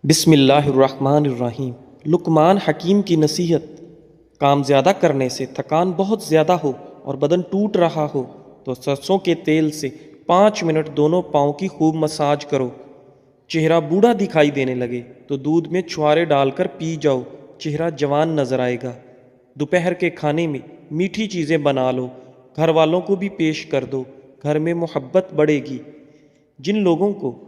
بسم اللہ الرحمن الرحیم۔ لقمان حکیم کی نصیحت: کام زیادہ کرنے سے تھکان بہت زیادہ ہو اور بدن ٹوٹ رہا ہو تو سرسوں کے تیل سے 5 منٹ دونوں پاؤں کی خوب مساج کرو۔ چہرہ بوڑھا دکھائی دینے لگے تو دودھ میں چھوارے ڈال کر پی جاؤ، چہرہ جوان نظر آئے گا۔ دوپہر کے کھانے میں میٹھی چیزیں بنا لو، گھر والوں کو بھی پیش کر دو، گھر میں محبت بڑھے گی۔ جن لوگوں کو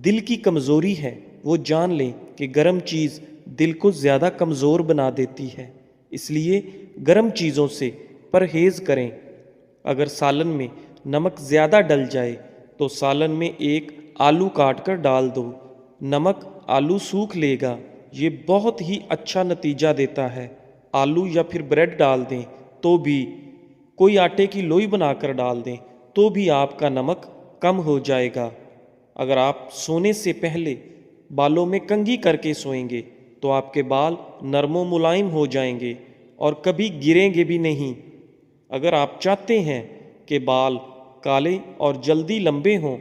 دل کی کمزوری ہے وہ جان لیں کہ گرم چیز دل کو زیادہ کمزور بنا دیتی ہے، اس لیے گرم چیزوں سے پرہیز کریں۔ اگر سالن میں نمک زیادہ ڈل جائے تو سالن میں ایک آلو کاٹ کر ڈال دو، نمک آلو سوکھ لے گا، یہ بہت ہی اچھا نتیجہ دیتا ہے۔ آلو یا پھر بریڈ ڈال دیں تو بھی، کوئی آٹے کی لوئی بنا کر ڈال دیں تو بھی آپ کا نمک کم ہو جائے گا۔ اگر آپ سونے سے پہلے بالوں میں کنگھی کر کے سوئیں گے تو آپ کے بال نرم و ملائم ہو جائیں گے اور کبھی گریں گے بھی نہیں۔ اگر آپ چاہتے ہیں کہ بال کالے اور جلدی لمبے ہوں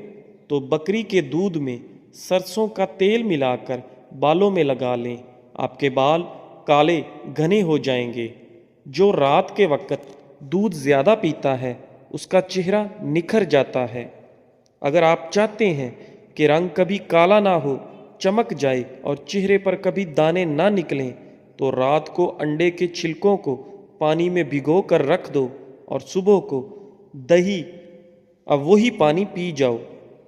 تو بکری کے دودھ میں سرسوں کا تیل ملا کر بالوں میں لگا لیں، آپ کے بال کالے گھنے ہو جائیں گے۔ جو رات کے وقت دودھ زیادہ پیتا ہے اس کا چہرہ نکھر جاتا ہے۔ اگر آپ چاہتے ہیں کہ رنگ کبھی کالا نہ ہو، چمک جائے اور چہرے پر کبھی دانے نہ نکلیں تو رات کو انڈے کے چھلکوں کو پانی میں بھگو کر رکھ دو اور صبح کو دہی اب وہی پانی پی جاؤ۔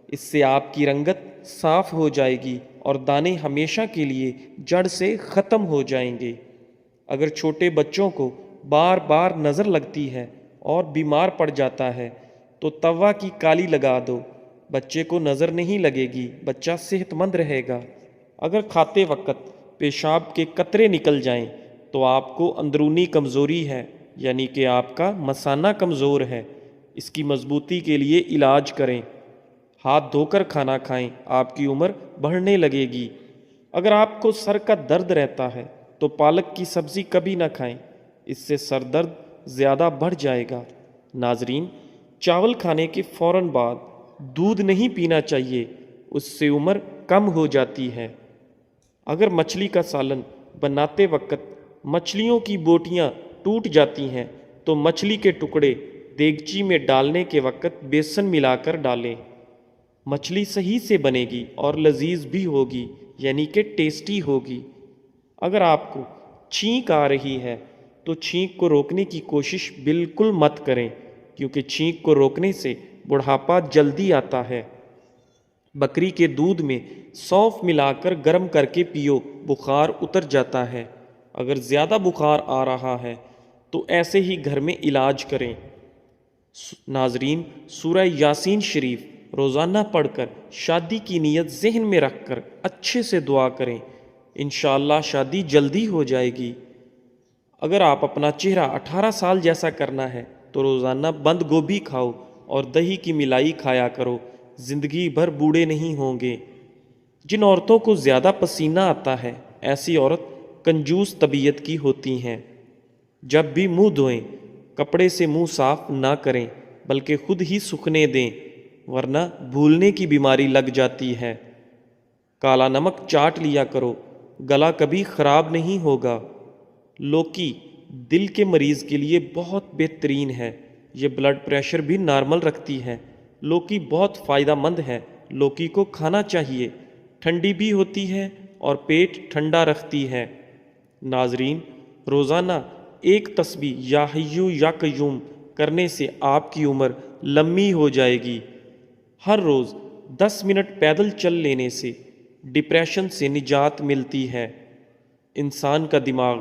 اس سے آپ کی رنگت صاف ہو جائے گی اور دانے ہمیشہ کے لیے جڑ سے ختم ہو جائیں گے۔ اگر چھوٹے بچوں کو بار بار نظر لگتی ہے اور بیمار پڑ جاتا ہے تو توا کی کالی لگا دو، بچے کو نظر نہیں لگے گی، بچہ صحت مند رہے گا۔ اگر کھاتے وقت پیشاب کے قطرے نکل جائیں تو آپ کو اندرونی کمزوری ہے، یعنی کہ آپ کا مثانہ کمزور ہے۔ اس کی مضبوطی کے لیے علاج کریں۔ ہاتھ دھو کر کھانا کھائیں، آپ کی عمر بڑھنے لگے گی۔ اگر آپ کو سر کا درد رہتا ہے تو پالک کی سبزی کبھی نہ کھائیں، اس سے سر درد زیادہ بڑھ جائے گا۔ ناظرین، چاول کھانے کے فوراً بعد دودھ نہیں پینا چاہیے، اس سے عمر کم ہو جاتی ہے۔ اگر مچھلی کا سالن بناتے وقت مچھلیوں کی بوٹیاں ٹوٹ جاتی ہیں تو مچھلی کے ٹکڑے دیگچی میں ڈالنے کے وقت بیسن ملا کر ڈالیں، مچھلی صحیح سے بنے گی اور لذیذ بھی ہوگی، یعنی کہ ٹیسٹی ہوگی۔ اگر آپ کو چھینک آ رہی ہے تو چھینک کو روکنے کی کوشش بالکل مت کریں، کیونکہ چھینک کو روکنے سے بڑھاپا جلدی آتا ہے۔ بکری کے دودھ میں سونف ملا کر گرم کر کے پیو، بخار اتر جاتا ہے۔ اگر زیادہ بخار آ رہا ہے تو ایسے ہی گھر میں علاج کریں۔ ناظرین، سورہ یاسین شریف روزانہ پڑھ کر شادی کی نیت ذہن میں رکھ کر اچھے سے دعا کریں، انشاءاللہ شادی جلدی ہو جائے گی۔ اگر آپ اپنا چہرہ 18 سال جیسا کرنا ہے تو روزانہ بند گوبھی کھاؤ اور دہی کی ملائی کھایا کرو، زندگی بھر بوڑھے نہیں ہوں گے۔ جن عورتوں کو زیادہ پسینہ آتا ہے ایسی عورت کنجوس طبیعت کی ہوتی ہیں۔ جب بھی منہ دھوئیں کپڑے سے منہ صاف نہ کریں بلکہ خود ہی سوکھنے دیں، ورنہ بھولنے کی بیماری لگ جاتی ہے۔ کالا نمک چاٹ لیا کرو، گلا کبھی خراب نہیں ہوگا۔ لوکی دل کے مریض کے لیے بہت بہترین ہے، یہ بلڈ پریشر بھی نارمل رکھتی ہے۔ لوکی بہت فائدہ مند ہے، لوکی کو کھانا چاہیے، ٹھنڈی بھی ہوتی ہے اور پیٹ ٹھنڈا رکھتی ہے۔ ناظرین، روزانہ ایک تسبیح یا حیو یا قیوم کرنے سے آپ کی عمر لمبی ہو جائے گی۔ ہر روز 10 منٹ پیدل چل لینے سے ڈپریشن سے نجات ملتی ہے۔ انسان کا دماغ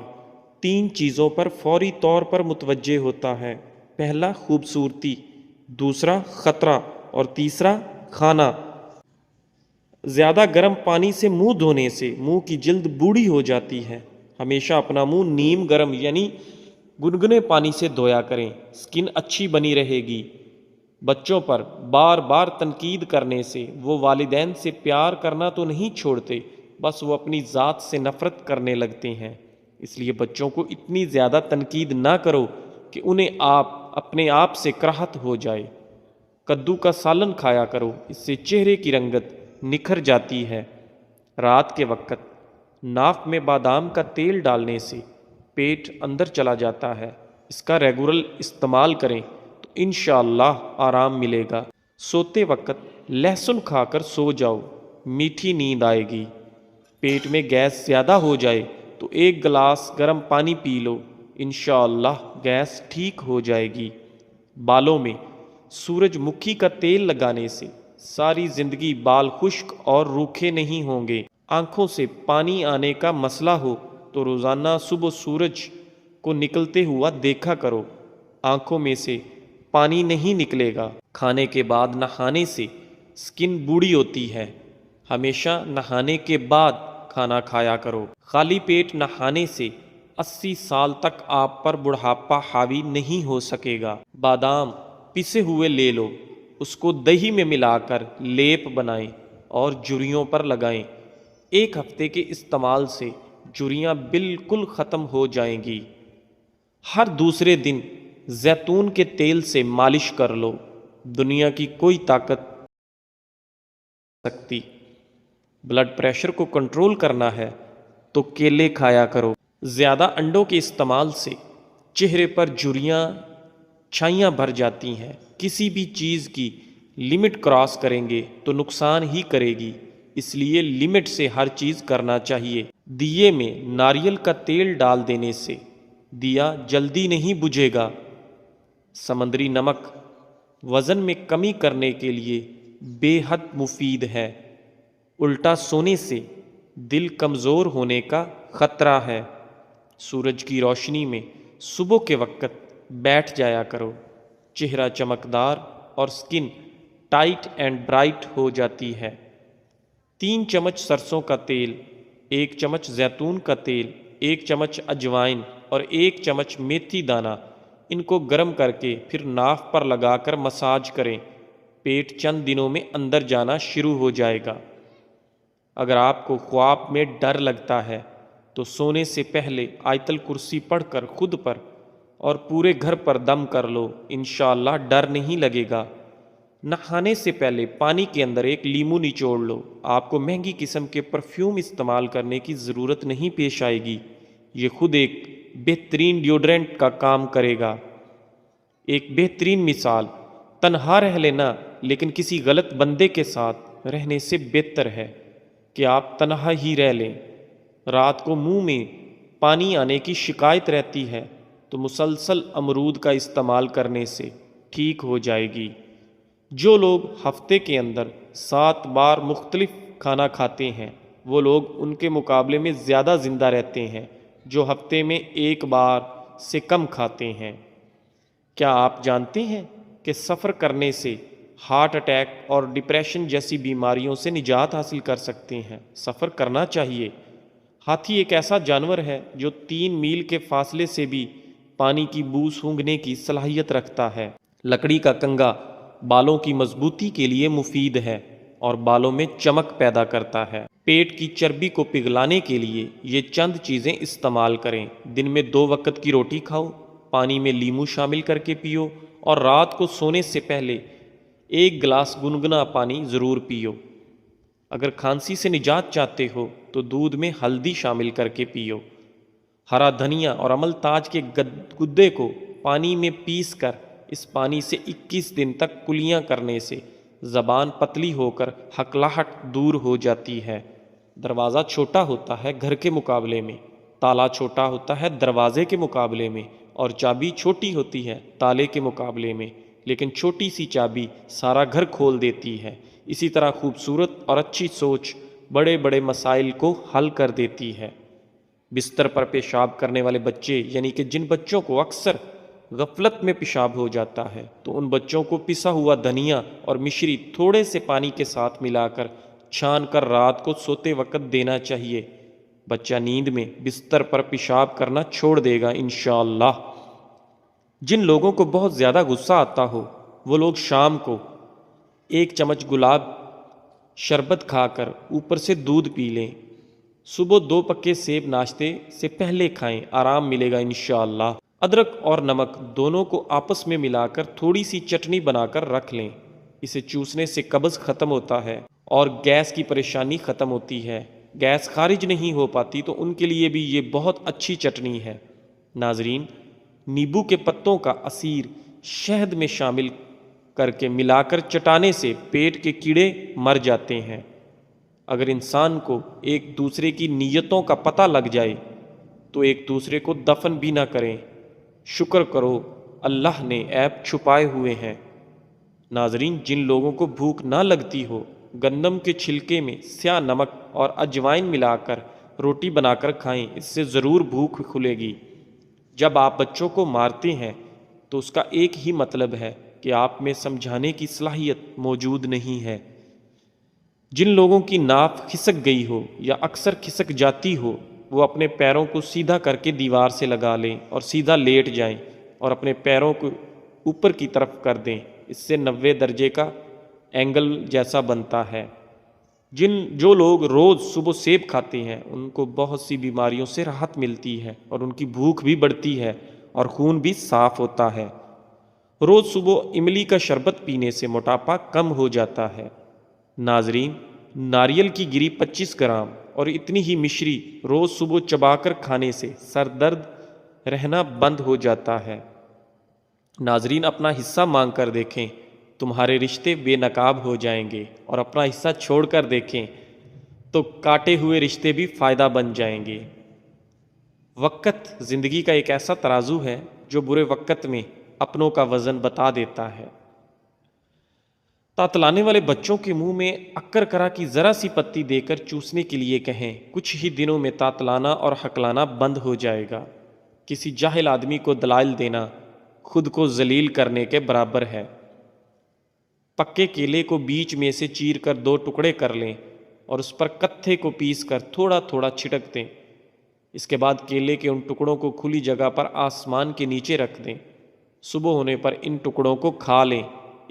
3 چیزوں پر فوری طور پر متوجہ ہوتا ہے: پہلا خوبصورتی، دوسرا خطرہ اور تیسرا کھانا۔ زیادہ گرم پانی سے منہ دھونے سے منہ کی جلد بوڑھی ہو جاتی ہے۔ ہمیشہ اپنا منہ نیم گرم یعنی گنگنے پانی سے دھویا کریں، سکن اچھی بنی رہے گی۔ بچوں پر بار بار تنقید کرنے سے وہ والدین سے پیار کرنا تو نہیں چھوڑتے، بس وہ اپنی ذات سے نفرت کرنے لگتے ہیں۔ اس لیے بچوں کو اتنی زیادہ تنقید نہ کرو کہ انہیں اپنے آپ سے کراہت ہو جائے۔ کدو کا سالن کھایا کرو، اس سے چہرے کی رنگت نکھر جاتی ہے۔ رات کے وقت ناف میں بادام کا تیل ڈالنے سے پیٹ اندر چلا جاتا ہے، اس کا ریگولر استعمال کریں تو انشاءاللہ آرام ملے گا۔ سوتے وقت لہسن کھا کر سو جاؤ، میٹھی نیند آئے گی۔ پیٹ میں گیس زیادہ ہو جائے تو 1 گلاس گرم پانی پی لو، انشاءاللہ گیس ٹھیک ہو جائے گی۔ بالوں میں سورج مکھی کا تیل لگانے سے ساری زندگی بال خشک اور روکھے نہیں ہوں گے۔ آنکھوں سے پانی آنے کا مسئلہ ہو تو روزانہ صبح سورج کو نکلتے ہوا دیکھا کرو، آنکھوں میں سے پانی نہیں نکلے گا۔ کھانے کے بعد نہانے سے سکن بوڑھی ہوتی ہے، ہمیشہ نہانے کے بعد کھانا کھایا کرو۔ خالی پیٹ نہانے سے 80 سال تک آپ پر بڑھاپا حاوی نہیں ہو سکے گا۔ بادام پسے ہوئے لے لو، اس کو دہی میں ملا کر لیپ بنائیں اور جھریوں پر لگائیں۔ 1 ہفتے کے استعمال سے جھریاں بالکل ختم ہو جائیں گی۔ ہر دوسرے دن زیتون کے تیل سے مالش کر لو، دنیا کی کوئی طاقت نہیں سکتی۔ بلڈ پریشر کو کنٹرول کرنا ہے تو کیلے کھایا کرو۔ زیادہ انڈوں کے استعمال سے چہرے پر جھریاں چھائیاں بھر جاتی ہیں۔ کسی بھی چیز کی لمٹ کراس کریں گے تو نقصان ہی کرے گی، اس لیے لمٹ سے ہر چیز کرنا چاہیے۔ دیے میں ناریل کا تیل ڈال دینے سے دیا جلدی نہیں بجھے گا۔ سمندری نمک وزن میں کمی کرنے کے لیے بے حد مفید ہے۔ الٹا سونے سے دل کمزور ہونے کا خطرہ ہے۔ سورج کی روشنی میں صبح کے وقت بیٹھ جایا کرو، چہرہ چمکدار اور سکن ٹائٹ اینڈ برائٹ ہو جاتی ہے۔ 3 چمچ سرسوں کا تیل، 1 چمچ زیتون کا تیل، 1 چمچ اجوائن اور 1 چمچ میتھی دانہ، ان کو گرم کر کے پھر ناف پر لگا کر مساج کریں، پیٹ چند دنوں میں اندر جانا شروع ہو جائے گا۔ اگر آپ کو خواب میں ڈر لگتا ہے تو سونے سے پہلے آیت الکرسی پڑھ کر خود پر اور پورے گھر پر دم کر لو، انشاءاللہ ڈر نہیں لگے گا۔ نہانے سے پہلے پانی کے اندر 1 لیمو نچوڑ لو، آپ کو مہنگی قسم کے پرفیوم استعمال کرنے کی ضرورت نہیں پیش آئے گی، یہ خود ایک بہترین ڈیوڈرنٹ کا کام کرے گا۔ ایک بہترین مثال، تنہا رہ لینا لیکن کسی غلط بندے کے ساتھ رہنے سے بہتر ہے کہ آپ تنہا ہی رہ لیں۔ رات کو منہ میں پانی آنے کی شکایت رہتی ہے تو مسلسل امرود کا استعمال کرنے سے ٹھیک ہو جائے گی۔ جو لوگ ہفتے کے اندر 7 بار مختلف کھانا کھاتے ہیں وہ لوگ ان کے مقابلے میں زیادہ زندہ رہتے ہیں جو ہفتے میں 1 بار سے کم کھاتے ہیں۔ کیا آپ جانتے ہیں کہ سفر کرنے سے ہارٹ اٹیک اور ڈپریشن جیسی بیماریوں سے نجات حاصل کر سکتے ہیں؟ سفر کرنا چاہیے۔ ہاتھی ایک ایسا جانور ہے جو 3 میل کے فاصلے سے بھی پانی کی بو سونگھنے کی صلاحیت رکھتا ہے۔ لکڑی کا کنگا بالوں کی مضبوطی کے لیے مفید ہے اور بالوں میں چمک پیدا کرتا ہے۔ پیٹ کی چربی کو پگھلانے کے لیے یہ چند چیزیں استعمال کریں۔ دن میں 2 وقت کی روٹی کھاؤ، پانی میں لیمو شامل کر کے پیو اور رات کو سونے سے پہلے 1 گلاس گنگنا پانی ضرور پیو۔ اگر کھانسی سے نجات چاہتے ہو تو دودھ میں ہلدی شامل کر کے پیو۔ ہرا دھنیا اور عمل تاج کے گدے کو پانی میں پیس کر اس پانی سے 21 دن تک کلیاں کرنے سے زبان پتلی ہو کر ہکلاہٹ دور ہو جاتی ہے۔ دروازہ چھوٹا ہوتا ہے گھر کے مقابلے میں، تالا چھوٹا ہوتا ہے دروازے کے مقابلے میں، اور چابی چھوٹی ہوتی ہے تالے کے مقابلے میں، لیکن چھوٹی سی چابی سارا گھر کھول دیتی ہے۔ اسی طرح خوبصورت اور اچھی سوچ بڑے بڑے مسائل کو حل کر دیتی ہے۔ بستر پر پیشاب کرنے والے بچے، یعنی کہ جن بچوں کو اکثر غفلت میں پیشاب ہو جاتا ہے، تو ان بچوں کو پسا ہوا دھنیا اور مشری تھوڑے سے پانی کے ساتھ ملا کر چھان کر رات کو سوتے وقت دینا چاہیے۔ بچہ نیند میں بستر پر پیشاب کرنا چھوڑ دے گا انشاءاللہ۔ جن لوگوں کو بہت زیادہ غصہ آتا ہو وہ لوگ شام کو 1 چمچ گلاب شربت کھا کر اوپر سے دودھ پی لیں۔ صبح 2 پکے سیب ناشتے سے پہلے کھائیں، آرام ملے گا انشاءاللہ۔ ادرک اور نمک دونوں کو آپس میں ملا کر تھوڑی سی چٹنی بنا کر رکھ لیں، اسے چوسنے سے قبض ختم ہوتا ہے اور گیس کی پریشانی ختم ہوتی ہے۔ گیس خارج نہیں ہو پاتی تو ان کے لیے بھی یہ بہت اچھی چٹنی ہے۔ ناظرین، نیبو کے پتوں کا عصیر شہد میں شامل کر کے ملا کر چٹانے سے پیٹ کے کیڑے مر جاتے ہیں۔ اگر انسان کو ایک دوسرے کی نیتوں کا پتہ لگ جائے تو ایک دوسرے کو دفن بھی نہ کریں۔ شکر کرو اللہ نے عیب چھپائے ہوئے ہیں۔ ناظرین، جن لوگوں کو بھوک نہ لگتی ہو، گندم کے چھلکے میں سیاہ نمک اور اجوائن ملا کر روٹی بنا کر کھائیں، اس سے ضرور بھوک کھلے گی۔ جب آپ بچوں کو مارتے ہیں تو اس کا ایک ہی مطلب ہے کہ آپ میں سمجھانے کی صلاحیت موجود نہیں ہے۔ جن لوگوں کی ناف کھسک گئی ہو یا اکثر کھسک جاتی ہو، وہ اپنے پیروں کو سیدھا کر کے دیوار سے لگا لیں اور سیدھا لیٹ جائیں اور اپنے پیروں کو اوپر کی طرف کر دیں۔ اس سے 90 درجے کا اینگل جیسا بنتا ہے۔ جو لوگ روز صبح سیب کھاتے ہیں ان کو بہت سی بیماریوں سے راحت ملتی ہے اور ان کی بھوک بھی بڑھتی ہے اور خون بھی صاف ہوتا ہے۔ روز صبح املی کا شربت پینے سے موٹاپا کم ہو جاتا ہے۔ ناظرین، ناریل کی گری 25 گرام اور اتنی ہی مشری روز صبح چبا کر کھانے سے سر درد رہنا بند ہو جاتا ہے۔ ناظرین، اپنا حصہ مانگ کر دیکھیں، تمہارے رشتے بے نقاب ہو جائیں گے، اور اپنا حصہ چھوڑ کر دیکھیں تو کاٹے ہوئے رشتے بھی فائدہ بن جائیں گے۔ وقت زندگی کا ایک ایسا ترازو ہے جو برے وقت میں اپنوں کا وزن بتا دیتا ہے۔ تاتلانے والے بچوں کے منہ میں اکر کرا کی ذرا سی پتی دے کر چوسنے کے لیے کہیں، کچھ ہی دنوں میں تاتلانا اور ہکلانا بند ہو جائے گا۔ کسی جاہل آدمی کو دلائل دینا خود کو ذلیل کرنے کے برابر ہے۔ پکے کیلے کو بیچ میں سے چیر کر 2 ٹکڑے کر لیں اور اس پر کتھے کو پیس کر تھوڑا تھوڑا چھٹک دیں۔ اس کے بعد کیلے کے ان ٹکڑوں کو کھلی جگہ پر آسمان کے نیچے رکھ دیں۔ صبح ہونے پر ان ٹکڑوں کو کھا لیں۔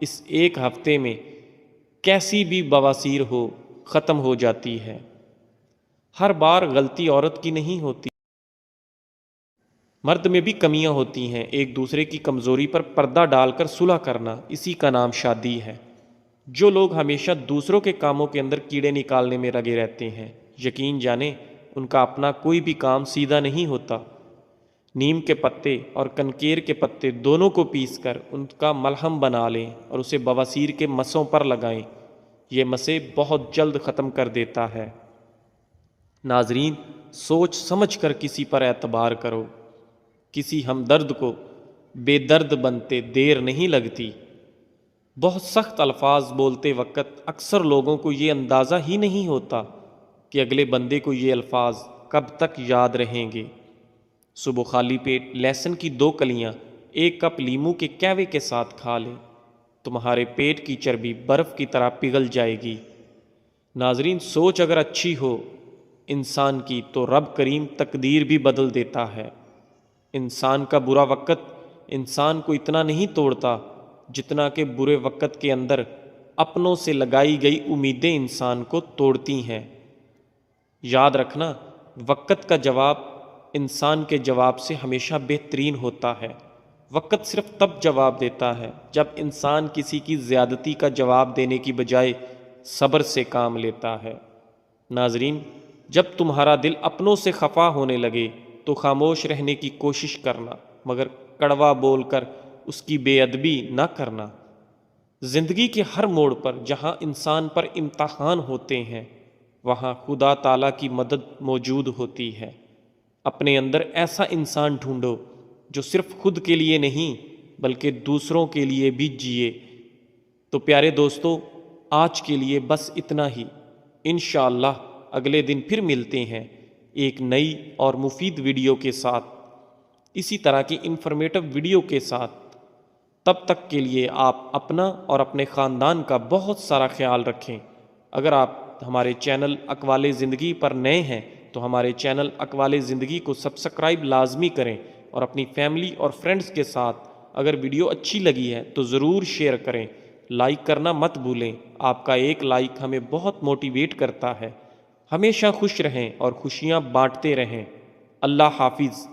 اس 1 ہفتے میں کیسی بھی بواسیر ہو ختم ہو جاتی ہے۔ ہر بار غلطی عورت کی نہیں ہوتی، مرد میں بھی کمیاں ہوتی ہیں۔ ایک دوسرے کی کمزوری پر پردہ ڈال کر صلح کرنا، اسی کا نام شادی ہے۔ جو لوگ ہمیشہ دوسروں کے کاموں کے اندر کیڑے نکالنے میں لگے رہتے ہیں، یقین جانیں ان کا اپنا کوئی بھی کام سیدھا نہیں ہوتا۔ نیم کے پتے اور کنکیر کے پتے دونوں کو پیس کر ان کا ملہم بنا لیں اور اسے بواسیر کے مسوں پر لگائیں۔ یہ مسے بہت جلد ختم کر دیتا ہے۔ ناظرین، سوچ سمجھ کر کسی پر اعتبار کرو۔ کسی ہمدرد کو بے درد بنتے دیر نہیں لگتی۔ بہت سخت الفاظ بولتے وقت اکثر لوگوں کو یہ اندازہ ہی نہیں ہوتا کہ اگلے بندے کو یہ الفاظ کب تک یاد رہیں گے۔ صبح خالی پیٹ لہسن کی 2 کلیاں 1 کپ لیموں کے کہوے کے ساتھ کھا لیں، تمہارے پیٹ کی چربی برف کی طرح پگھل جائے گی۔ ناظرین، سوچ اگر اچھی ہو انسان کی تو رب کریم تقدیر بھی بدل دیتا ہے۔ انسان کا برا وقت انسان کو اتنا نہیں توڑتا جتنا کہ برے وقت کے اندر اپنوں سے لگائی گئی امیدیں انسان کو توڑتی ہیں۔ یاد رکھنا، وقت کا جواب انسان کے جواب سے ہمیشہ بہترین ہوتا ہے۔ وقت صرف تب جواب دیتا ہے جب انسان کسی کی زیادتی کا جواب دینے کی بجائے صبر سے کام لیتا ہے۔ ناظرین، جب تمہارا دل اپنوں سے خفا ہونے لگے تو خاموش رہنے کی کوشش کرنا، مگر کڑوا بول کر اس کی بے ادبی نہ کرنا۔ زندگی کے ہر موڑ پر جہاں انسان پر امتحان ہوتے ہیں وہاں خدا تعالیٰ کی مدد موجود ہوتی ہے۔ اپنے اندر ایسا انسان ڈھونڈو جو صرف خود کے لیے نہیں بلکہ دوسروں کے لیے بھی جیے۔ تو پیارے دوستو، آج کے لیے بس اتنا ہی۔ انشاءاللہ اگلے دن پھر ملتے ہیں ایک نئی اور مفید ویڈیو کے ساتھ، اسی طرح کی انفارمیٹو ویڈیو کے ساتھ۔ تب تک کے لیے آپ اپنا اور اپنے خاندان کا بہت سارا خیال رکھیں۔ اگر آپ ہمارے چینل اقوال زندگی پر نئے ہیں تو ہمارے چینل اقوال زندگی کو سبسکرائب لازمی کریں اور اپنی فیملی اور فرینڈز کے ساتھ اگر ویڈیو اچھی لگی ہے تو ضرور شیئر کریں۔ لائک کرنا مت بھولیں، آپ کا ایک لائک ہمیں بہت موٹیویٹ کرتا ہے۔ ہمیشہ خوش رہیں اور خوشیاں بانٹتے رہیں۔ اللہ حافظ۔